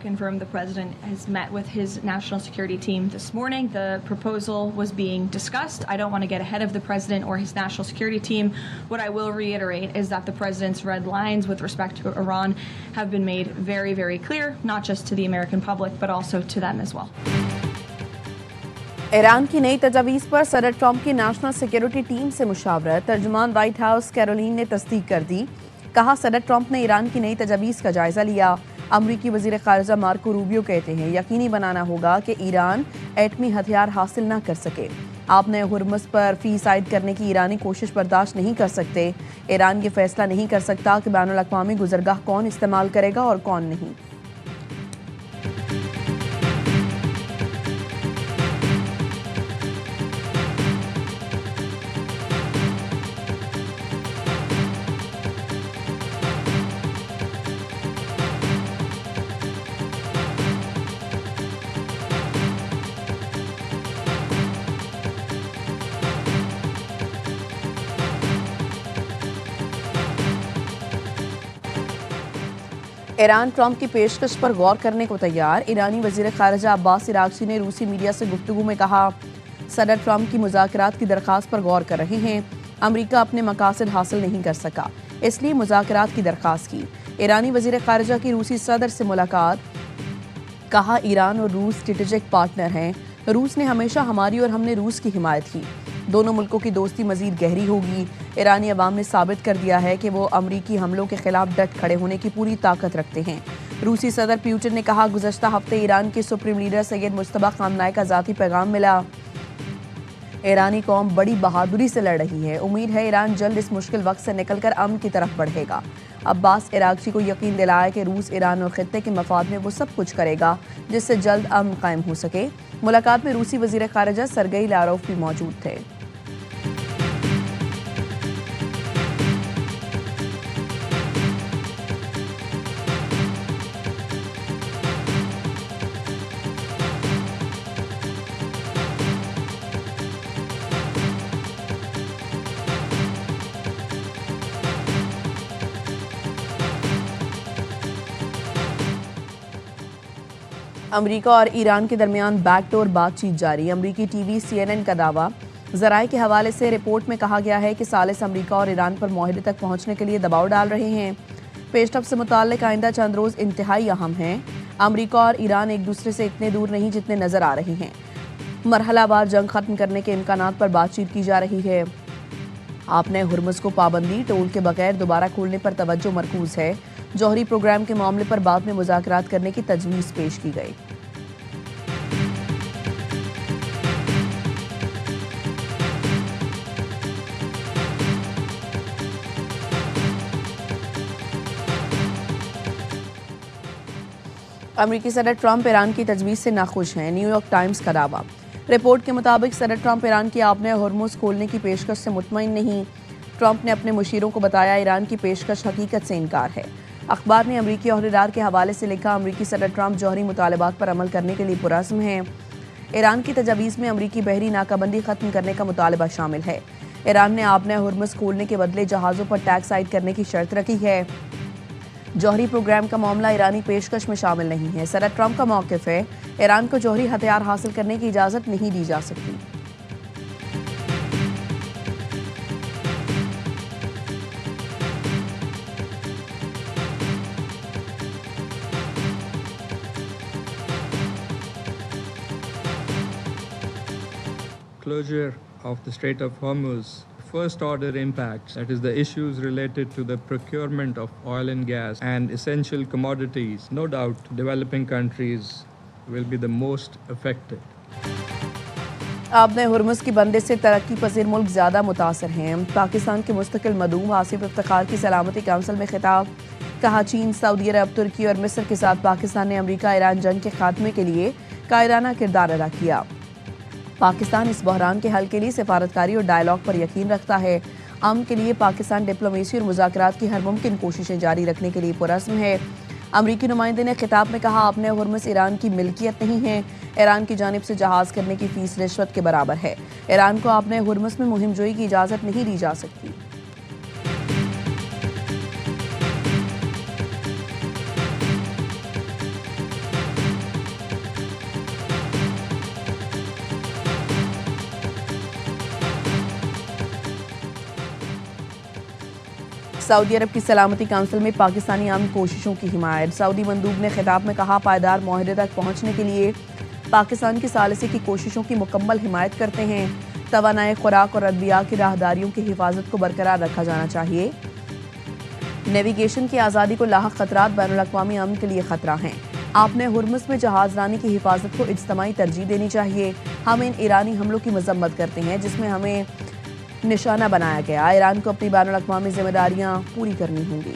confirm the president has met with his national security team this morning. The proposal was being discussed. I don't want to get ahead of the president or his national security team. What I will reiterate is that the president's red lines with respect to Iran have been made very, very clear, not just to the American public, but also to them as well. Iran की नई तजवीज़ पर सदर Trump की national security team से मुशावरत। तर्जुमान white house Caroline ने तस्दीक कर दी। कहा, सदर ट्रंप ने ईरान की नई तजवीज़ का जायज़ा लिया। अमरीकी वज़ीर ख़ारिजा मार्को रूबियो कहते हैं यकीनी बनाना होगा कि ईरान एटमी हथियार हासिल न कर सके। आपने हुर्मुज़ पर फ़ीस आयद करने की ईरानी कोशिश बर्दाश्त नहीं कर सकते। ईरान ये फैसला नहीं कर सकता कि बैनुल अक़वामी गुज़रगाह कौन इस्तेमाल करेगा और कौन नहीं। ईरान ट्रंप की पेशकश पर गौर करने को तैयार। ईरानी वज़ीर ख़ारिजा अब्बास इराक़ची ने रूसी मीडिया से गुफ्तगू में कहा, सदर ट्रंप की मुज़ाकरात की दरख्वास्त पर गौर कर रहे हैं। अमरीका अपने मकासद हासिल नहीं कर सका, इसलिए मुज़ाकरात की दरख्वास्त की। ईरानी वज़ीर ख़ारिजा की रूसी सदर से मुलाकात। कहा, ईरान और रूस स्ट्रेटेजिक पार्टनर हैं। रूस ने हमेशा हमारी और हमने रूस की हिमायत की। दोनों मुल्कों की दोस्ती मज़ीद गहरी होगी। ईरानी अवाम ने साबित कर दिया है कि वो अमरीकी हमलों के खिलाफ डट खड़े होने की पूरी ताकत रखते हैं। रूसी सदर पुतिन ने कहा, गुज़श्ता हफ्ते ईरान के सुप्रीम लीडर सैयद मुज्तबा ख़ामनेई का ज़ाती पैगाम मिला। ईरानी कौम बड़ी बहादुरी से लड़ रही है। उम्मीद है ईरान जल्द इस मुश्किल वक्त से निकलकर अमन की तरफ बढ़ेगा। अब्बास इराक़ची को यकीन दिलाया कि रूस ईरान और खित्ते के मफाद में वो सब कुछ करेगा जिससे जल्द अमन कायम हो सके। मुलाकात में रूसी वज़ीर ख़ारिजा सरगई लारोव भी मौजूद थे। अमरीका और ईरान के दरमियान बैकडोर बातचीत जारी। अमरीकी टीवी CNN का दावा। ज़राए के हवाले से रिपोर्ट में कहा गया है कि सालिस अमरीका और ईरान पर मुआहदे तक पहुंचने के लिए दबाव डाल रहे हैं। पेशरफ से मुताल्लिक आइंदा चंद रोज़ इंतहाई अहम हैं। अमरीका और ईरान एक दूसरे से इतने दूर नहीं जितने नज़र आ रहे हैं। मरहलावार जंग खत्म करने के इम्कानात पर बातचीत की जा रही है। आपने हुर्मुज़ को पाबंदी टोल के बगैर दोबारा खोलने पर तवज्जो मरकूज़ है। जौहरी प्रोग्राम के मामले पर बाद में मुज़ाकरात करने की तजवीज़ पेश की गई। अमरीकी सदर ट्रंप ईरान की तजवीज़ से नाखुश हैं। न्यूयॉर्क टाइम्स का दावा। रिपोर्ट के मुताबिक सदर ट्रंप ईरान की आपने हुर्मुज़ खोलने की पेशकश से मुतमईन नहीं। ट्रंप ने अपने मुशीरों को बताया ईरान की पेशकश हकीकत से इनकार है। अखबार ने अमरीकी अहदेदार के हवाले से लिखा, अमरीकी सदर ट्रंप जौहरी मुतालबात पर अमल करने के लिए पुरज़्म हैं। ईरान की तजवीज़ में अमरीकी बहरी नाकाबंदी ख़त्म करने का मुतालबा शामिल है। ईरान ने आपने हुर्मुज़ खोलने के बदले जहाज़ों पर टैक्स आयद करने की शर्त रखी है। जौहरी प्रोग्राम का मामला ईरानी पेशकश में शामिल नहीं है। सदर ट्रंप का मौक़िफ़ है, ईरान को जौहरी हथियार हासिल करने की इजाज़त नहीं दी जा सकती। Closure of the Strait of Hormuz, first order impacts, that is the issues related to the procurement of oil and gas and essential commodities. No doubt developing countries will be the most affected. आपने Hormuz की बंदिश से तरक्की पसीर मुल्क ज़्यादा मुतासर हैं। पाकिस्तान के मुस्तकिल मदूम आसिफ इफ्तिखार की सलामती काउंसिल में खिताब। कहा, चीन, सऊदी अरब, तुर्की और मिस्र के साथ पाकिस्तान ने अमरीका ईरान जंग के खात्मे के लिए कायराना किरदार अदा किया। पाकिस्तान इस बहरान के हल के लिए सिफारतकारी और डायलॉग पर यकीन रखता है। अमन के लिए पाकिस्तान डिप्लोमेसी और मुज़ाकरात की हर मुमकिन कोशिशें जारी रखने के लिए पुरज़्म है। अमरीकी नुमाइंदे ने खिताब में कहा, आपने हुर्मुज़ ईरान की मिल्कियत नहीं है। ईरान की जानिब से जहाज़ करने की फ़ीस रिश्वत के बराबर है। ईरान को आपने हुर्मुज़ में मुहिम जोई की इजाज़त नहीं दी जा सकती। सऊदी अरब की सलामती काउंसिल में पाकिस्तानी आर्म कोशिशों की हिमायत। सऊदी मंदूब ने खिताब में कहा, पायदार मुआहदे तक पहुंचने के लिए पाकिस्तान की सालिसी की कोशिशों की मुकम्मल हिमायत करते हैं। तवानाई खुराक और अदविया की राहदारियों की हिफाजत को बरकरार रखा जाना चाहिए। नेविगेशन की आज़ादी को लाहक खतरात बैनुल-अक़वामी अमन के लिए खतरा हैं। आपने हुर्मुज़ में जहाज रानी की हिफाजत को इज्तिमाई तरजीह देनी चाहिए। हम इन ईरानी हमलों की मजम्मत करते हैं जिसमें हमें निशाना बनाया गया। ईरान को अपनी बैनुल-अक़वामी जिम्मेदारियां पूरी करनी होंगी।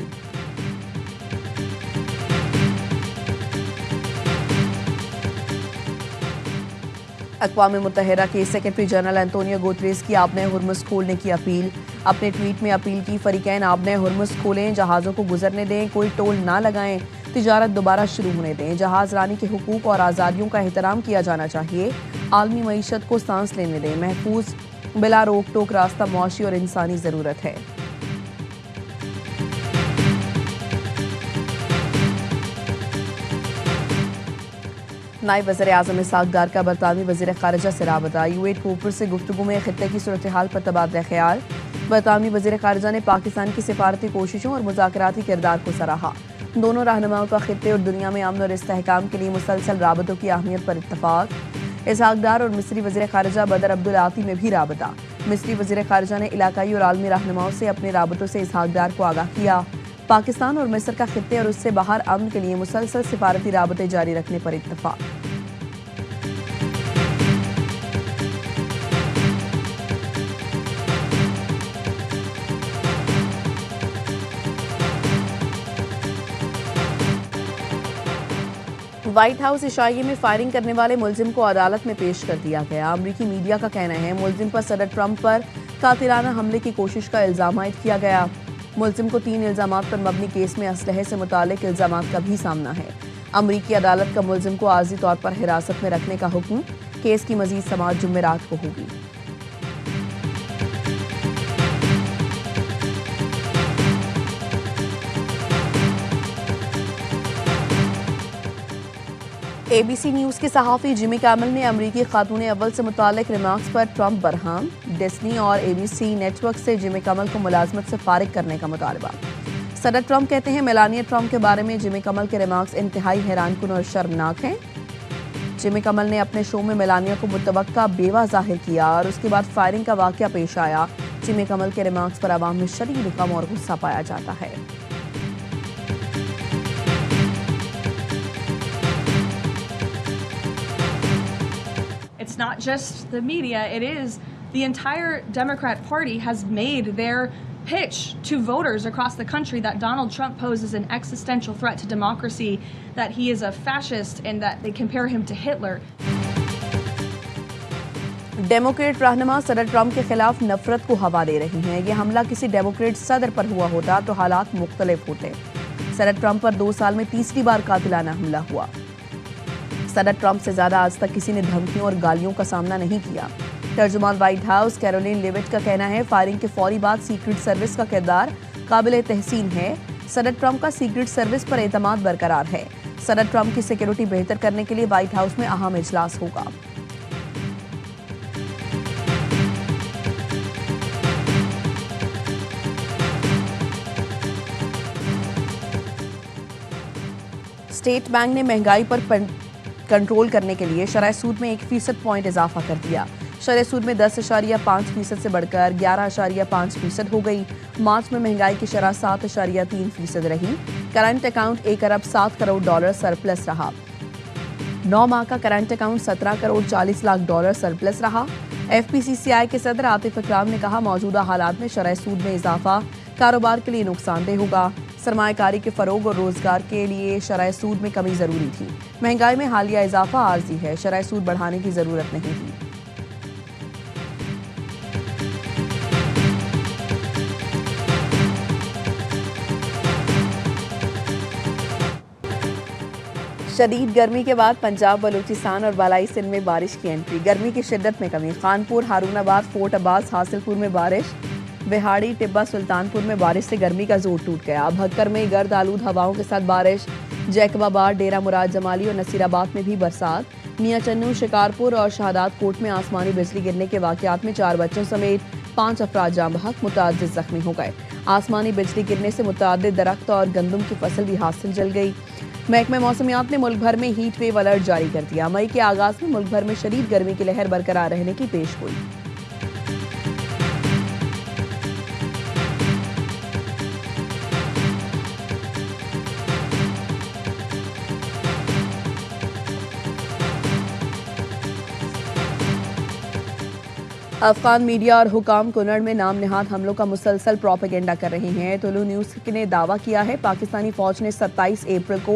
अक़वाम मुत्तहिदा के सेक्रेटरी जनरल एंटोनियो गुतरेस की आपने हुर्मुज़ खोलने की अपील। अपने ट्वीट में अपील की, फरीकैन आपने हुर्मुज़ खोलें, जहाज़ों को गुजरने दें, कोई टोल ना लगाएं, तिजारत दोबारा शुरू होने दें। जहाज़ रानी के हुकूक और आज़ादियों का एहतराम किया जाना चाहिए। आलमी मईशत को सांस लेने दें। महफूज बिला रोक टोक रास्ता मुआशी और इंसानी ज़रूरत है। नायब वज़ीर आज़म इसहाक़ डार का बरतानवी वज़ीर ख़ारिजा से राबता। यूएट कोपर से गुफ्तगू में खित्ते की सूरत हाल पर तबादला ख्याल। बरतानवी वज़ीर ख़ारिजा ने पाकिस्तान की सिफारती कोशिशों और मुज़ाकराती किरदार को सराहा। दोनों रहनुमाओं का खित्ते और दुनिया में अमन और इस्तेहकाम के लिए मुसलसल राबतों की अहमियत पर इत्तफ़ाक़। इसहाक़ डार और मिस्री वज़ीर ख़ारिजा बदर अब्दुल आती में भी राबता। मिस्री वज़ीर ख़ारिजा ने इलाकाई और आलमी रहनुमाओं से अपने राबतों से इसहाक़ डार को आगाह किया। पाकिस्तान और मिस्र का खित्ते और उससे बाहर अमन के लिए मुसलसल सिफारती राबते जारी रखने पर इत्तफ़ाक़। व्हाइट हाउस इशाइये में फायरिंग करने वाले मुलजिम को अदालत में पेश कर दिया गया। अमरीकी मीडिया का कहना है मुलजिम पर सदर ट्रंप पर कातिलाना हमले की कोशिश का इल्ज़ाम आयद किया गया। मुलजिम को 3 इल्ज़ामात पर मबनी केस में असलहे से मुतालिक इल्ज़ामात का भी सामना है। अमरीकी अदालत का मुलजिम को आर्जी तौर पर हिरासत में रखने का हुक्म। केस की मजीद समाअत जुमेरात को होगी। ABC न्यूज़ के सहाफ़ी जिमी कैमल ने अमरीकी खातून अव्वल से मुतालिक रिमार्क्स पर ट्रंप बरहान। डिस्नी और ABC नेटवर्क से जिमी कैमल को मुलाजमत से फारिग करने का मुतालबा। सदर ट्रंप कहते हैं मेलानिया ट्रंप के बारे में जिमी कैमल के रिमार्क्स इंतहाई हैरानकुन और शर्मनाक हैं। जिमी कैमल ने अपने शो में मेलानिया को मुतवक्का बेवा जाहिर किया और उसके बाद फायरिंग का वाक़या पेश आया। जिमी कैमल के रिमार्क्स पर आवाम में शदीद गम और गुस्सा पाया जाता है। It's not just the media, it is the entire Democrat Party has made their pitch to voters across the country that Donald Trump poses an existential threat to democracy, that he is a fascist, and that they compare him to Hitler. Democrat रहनुमा सदर Trump के खिलाफ नफरत को हवा दे रही हैं। ये हमला किसी डेमोक्रेट सदर पर हुआ होता तो हालात मुख्तलिफ होते। सदर ट्रंप पर 2 साल में तीसरी बार कातिलाना हमला हुआ। सदर ट्रंप से ज्यादा आज तक किसी ने धमकियों और गालियों का सामना नहीं किया। तर्जुमान व्हाइट हाउस कैरोलिन लेविट का कहना है फायरिंग के फौरी बाद सीक्रेट सर्विस का किरदार काबिल तहसीन है। सदर ट्रंप का सीक्रेट सर्विस पर एतमाद बरकरार है। सदर ट्रंप की सिक्योरिटी बेहतर करने के लिए व्हाइट हाउस में अहम इजलास होगा। स्टेट बैंक ने महंगाई पर कंट्रोल करने के लिए शरह सूद में 1% पॉइंट इजाफा कर दिया। शरह सूद में 10.5% से बढ़कर 11.5% हो गई। मार्च में महंगाई की शरह 7.3% रही। करंट अकाउंट 1 अरब 7 करोड़ डॉलर सरप्लस रहा। 9 माह का current account 17 crore 40 lakh dollar surplus रहा। FPCCI के सदर आतिफ इकराम ने कहा मौजूदा हालात में शरह सूद में इजाफा कारोबार के लिए नुकसानदेह होगा। सरमायाकारी के फरोग और रोजगार के लिए शरह सूद में कमी जरूरी थी। महंगाई में हालिया इजाफा आर्जी है। शरह सूद बढ़ाने की जरूरत नहीं थी। शदीद गर्मी के बाद पंजाब, बलूचिस्तान और बालाई सिंध में बारिश की एंट्री। गर्मी की शिद्दत में कमी। खानपुर, हारूनाबाद, फोर्ट अब्बास, हासिलपुर में बारिश। बिहाड़ी, टिब्बा, सुल्तानपुर में बारिश से गर्मी का जोर टूट गया। भक्कर में गर्द आलूद हवाओं के साथ बारिश। जैकबाबाद, डेरा मुराद जमाली और नसीराबाद में भी बरसात। मियां चन्नू, शिकारपुर और शहादात कोट में आसमानी बिजली गिरने के वाकयात में 4 बच्चों समेत 5 अफराद जाँ बहक, मुतअद्दिद जख्मी हो गए। आसमानी बिजली गिरने से मुतअद्दिद दरख्त और गंदम की फसल भी हासिल जल गई। महकमा मौसमियात ने मुल्क भर में हीट वेव अलर्ट जारी कर दिया। मई के आगाज में मुल्क भर में शदीद गर्मी की लहर बरकरार रहने की पेशगोई। अफगान मीडिया और हुकाम कुनड़ में नाम नेहाद हमलों का मुसलसल प्रोपेगेंडा कर रहे हैं। तुलू न्यूज़ ने दावा किया है पाकिस्तानी फौज ने 27 अप्रैल को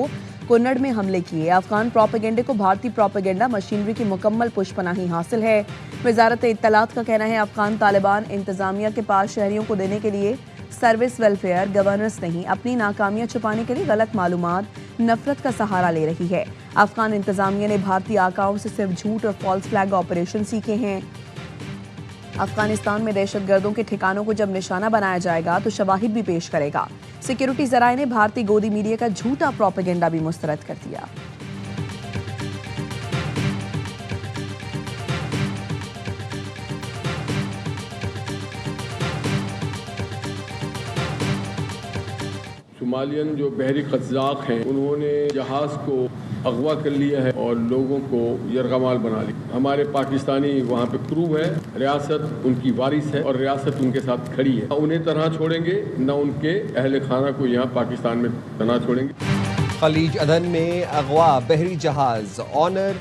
कुनड़ में हमले किए। अफगान प्रोपेगेंडे को भारतीय प्रोपेगेंडा मशीनरी की मुकम्मल पुष्पनाही हासिल है। वजारत इत्तलात का कहना है अफगान तालिबान इंतजामिया के पास शहरियों को देने के लिए सर्विस वेलफेयर गवर्नेंस नहीं, अपनी नाकामियां छुपाने के लिए गलत मालूमात, नफरत का सहारा ले रही है। अफगान इंतजामिया ने भारतीय आकाओं से सिर्फ झूठ और फॉल्स फ्लैग ऑपरेशन सीखे हैं। अफगानिस्तान में दहशतगर्दों के ठिकानों को जब निशाना बनाया जाएगा तो शवाहिद भी पेश करेगा। सिक्योरिटी जराये ने भारतीय गोदी मीडिया का झूठा प्रोपेगेंडा भी मुस्तरद कर दिया। सोमालियन जो बहरी कज़ाक हैं उन्होंने जहाज़ को अगवा कर लिया है और लोगों को यरगमाल बना लिया। हमारे पाकिस्तानी वहाँ पे क्रू है, रियासत उनकी वारिस है और रियासत उनके साथ खड़ी है। उन्हें तनहा छोड़ेंगे न उनके अहले खाना को यहाँ पाकिस्तान में तनहा छोड़ेंगे। खलीज अदन में अगवा बहरी जहाज ऑनर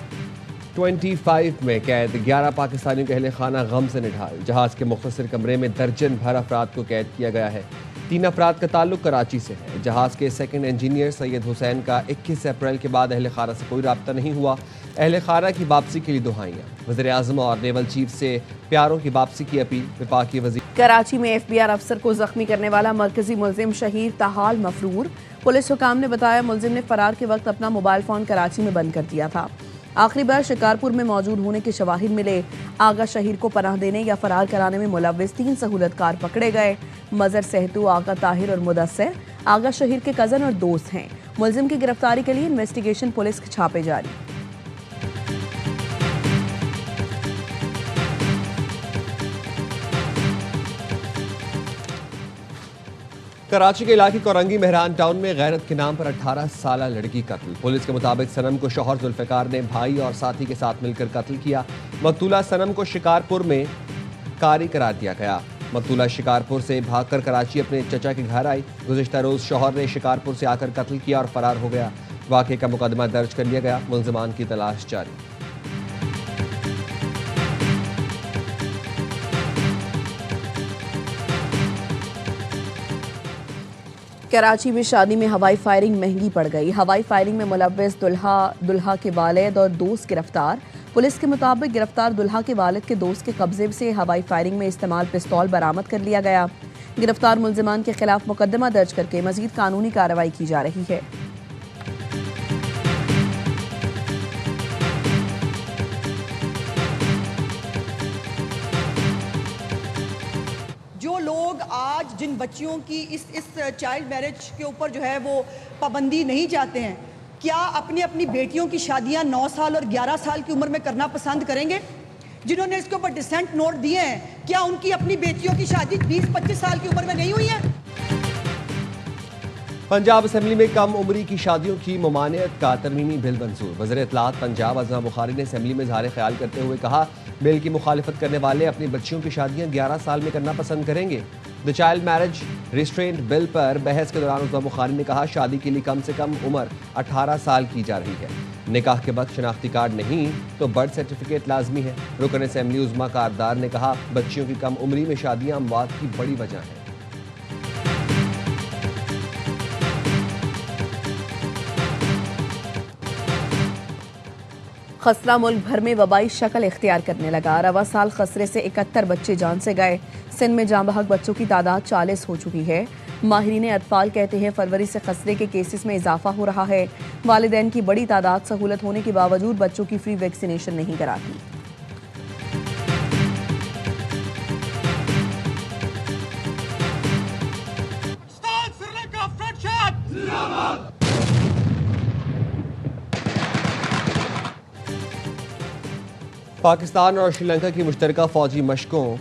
25 में कैद 11 पाकिस्तानियों के अहले खाना गम से निढाल। जहाज के मुख्तसर कमरे में दर्जन भर अफराद को कैद किया गया है। 3 अफराद का ताल्लुक कराची से है। जहाज के सेकंड इंजीनियर सैयद हुसैन का 21 अप्रैल के बाद अहले खाना से कोई रब्ता नहीं हुआ। अहले खाना की वापसी के लिए दुहाइयाँ। वज़ीर आज़म और नेवल चीफ से प्यारों की वापसी की अपील। विफाकी वज़ीर कराची में FBI अफसर को जख्मी करने वाला मरकजी मुलजिम शहीर ताहाल मफरूर। पुलिस हुकाम ने बताया मुलजिम ने फरार के वक्त अपना मोबाइल फ़ोन कराची में बंद कर दिया था। आखिरी बार शिकारपुर में मौजूद होने के शवाहिद मिले। आगा शहीर को पनाह देने या फरार कराने में मुलव्विस 3 सहूलतकार पकड़े गए। मजर सहतू, आगा ताहिर और मुदस्सिर आगा शहीर के कज़न और दोस्त हैं। मुलजिम की गिरफ्तारी के लिए इन्वेस्टिगेशन पुलिस के छापे जारी। कराची के इलाके कोरंगी मेहरान टाउन में गैरत के नाम पर 18 साला लड़की कत्ल। पुलिस के मुताबिक सनम को शौहर जुल्फ़िकार ने भाई और साथी के साथ मिलकर कत्ल किया। मकतूला सनम को शिकारपुर में कारी करार दिया गया। मकतूला शिकारपुर से भागकर कराची अपने चचा के घर आई। गुज़िश्ता रोज़ शौहर ने शिकारपुर से आकर कत्ल किया और फरार हो गया। वाक़े का मुकदमा दर्ज कर लिया गया। मुल्ज़िमान की तलाश जारी। कराची में शादी में हवाई फायरिंग महंगी पड़ गई। हवाई फायरिंग में मुलव्विस दुल्हा के वालिद और दोस्त गिरफ्तार। पुलिस के मुताबिक गिरफ्तार दुल्हा के वालिद के दोस्त के कब्जे से हवाई फायरिंग में इस्तेमाल पिस्तौल बरामद कर लिया गया। गिरफ्तार मुल्जिमान के खिलाफ मुकदमा दर्ज करके मजीद कानूनी कार्रवाई की जा रही है। जो लोग आज जिन बच्चियों की इस चाइल्ड मैरिज के ऊपर जो है वो पाबंदी नहीं चाहते हैं, क्या अपनी अपनी बेटियों की शादियां 9 साल और 11 साल की उम्र में करना पसंद करेंगे? जिन्होंने इसके ऊपर डिसेंट नोट दिए हैं, क्या उनकी अपनी बेटियों की शादी 20-25 साल की उम्र में नहीं हुई है? पंजाब असेंबली में कम उम्री की शादियों की ममानियत का तरमीमी बिल मंजूर। वज़ीर इत्तलात पंजाब अज़मा बुखारी ने असेंबली में इज़हार ख्याल करते हुए कहा, बिल की मुखालिफत करने वाले अपनी बच्चियों की शादियां 11 साल में करना पसंद करेंगे। The child marriage restraint bill पर बहस के दौरान अज़मा बुखारी ने कहा, शादी के लिए कम से कम उम्र 18 साल की जा रही है। निकाह के वक्त शनाख्ती कार्ड नहीं तो बर्थ सर्टिफिकेट लाजमी है। रुकन असेंबली उज़मा कारदार ने कहा, बच्चियों की कम उम्री में शादियां अमवात की बड़ी वजह है। खसरा मुल्क भर में वबाई शक्ल इख्तियार करने लगा। रवा साल खसरे से 71 बच्चे जान से गए। सिंध में जाँ बहक बच्चों की तादाद 40 हो चुकी है। माहिरीन अतफाल कहते हैं फरवरी से खसरे के केसेस में इजाफा हो रहा है। वालिदैन की बड़ी तादाद सहूलत होने के बावजूद बच्चों की फ्री वैक्सीनेशन नहीं कराती। पाकिस्तान और श्रीलंका की मुश्तरका फौजी मशकों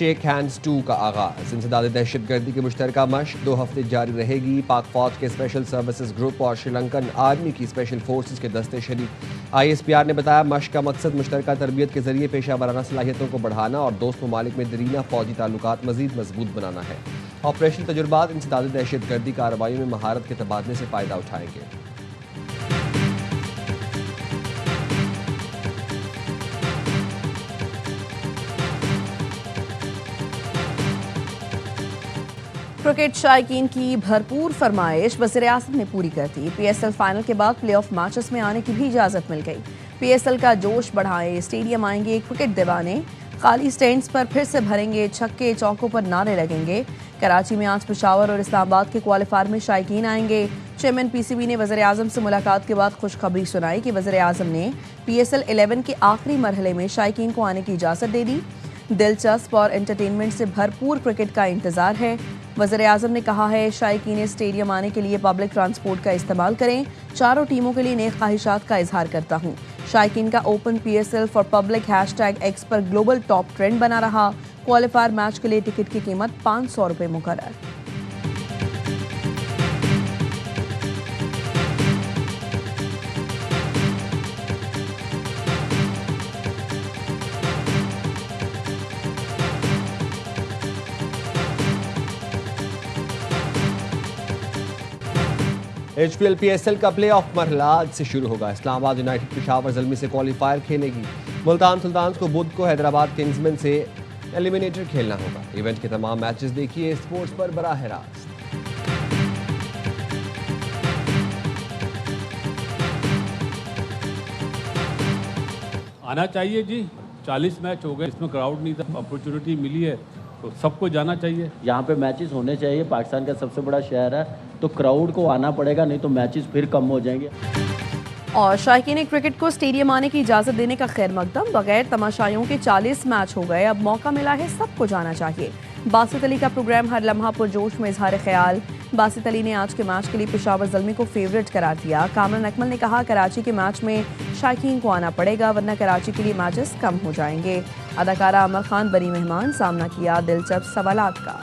शेख हैंड्स 2 का आगाज। इंसदाद दहशतगर्दी की मुश्तरका मशक 2 हफ्ते जारी रहेगी। पाक फौज के स्पेशल सर्विसेज ग्रुप और श्रीलंकन आर्मी की स्पेशल फोर्सेज के दस्ते शरीक। ISPR ने बताया मशक का मकसद मुश्तरका तरबियत के जरिए पेशा वराना सलाहियतों को बढ़ाना और दोस्त ममालिक में दरीना फौजी ताल्लुकात मजीद मजबूत बनाना है। ऑपरेशन तजुर्बात इंसदाद दहशतगर्दी कार्रवाइयों में महारत के तबादले से फ़ायदा उठाएंगे। क्रिकेट शायकीन की भरपूर फरमाइश वज़ीर-ए-आज़म ने पूरी कर दी। PSL फाइनल के बाद प्लेऑफ मैचेस में आने की भी इजाज़त मिल गई। PSL का जोश बढ़ाए, स्टेडियम आएंगे क्रिकेट दीवाने, खाली स्टैंड्स पर फिर से भरेंगे छक्के, चौकों पर नारे लगेंगे। कराची में आज पेशावर और इस्लामाबाद के क्वालिफायर में शायकीन आएंगे। चेयरमैन PCB ने वज़ीर-ए-आज़म से मुलाकात के बाद खुशखबरी सुनाई कि वज़ीर-ए-आज़म ने PSL 11 के आखिरी मरहले में शायकीन को आने की इजाज़त दे दी। दिलचस्प और एंटरटेनमेंट से भरपूर क्रिकेट का इंतज़ार है। वज़ीर-ए-आज़म ने कहा है शायकीन स्टेडियम आने के लिए पब्लिक ट्रांसपोर्ट का इस्तेमाल करें। चारों टीमों के लिए नेक ख्वाहिशात का इजहार करता हूँ। शायकीन का open PSL for public #X पर ग्लोबल टॉप ट्रेंड बना रहा। क्वालिफायर मैच के लिए टिकट की कीमत 500 रुपये मुकर्रर। HPL PSL का प्ले ऑफ मरहला आज से शुरू होगा। इस्लामाबाद यूनाइटेड पेशावर ज़ल्मी से क्वालिफायर खेलेगी। मुल्तान सुल्तान्स को बुध को हैदराबाद किंग्समैन से एलिमिनेटर खेलना होगा। इवेंट के तमाम मैचेस देखिए स्पोर्ट्स पर बराह रास्त। आना चाहिए जी, 40 मैच हो गए, इसमें क्राउड नहीं था, अपॉर्चुनिटी मिली है तो सबको जाना चाहिए। यहाँ पे मैचेस होने चाहिए। पाकिस्तान का सबसे बड़ा शहर है तो क्राउड को आना पड़ेगा, नहीं तो मैचेस फिर कम हो जाएंगे। और शायकीन क्रिकेट को स्टेडियम आने की इजाज़त देने का खैर मकदम। बगैर तमाशाइयों के 40 मैच हो गए, अब मौका मिला है सबको जाना चाहिए। बासित अली का प्रोग्राम हर लम्हा पुरजोश में इजहार ख्याल। बासित अली ने आज के मैच के लिए पेशावर ज़ल्मी को फेवरेट करार दिया। कामरान अकमल ने कहा कराची के मैच में शायकीन को आना पड़ेगा वरना कराची के लिए मैचेस कम हो जाएंगे। अदाकारा अमर खान बनी मेहमान, सामना किया दिलचस्प सवालात का।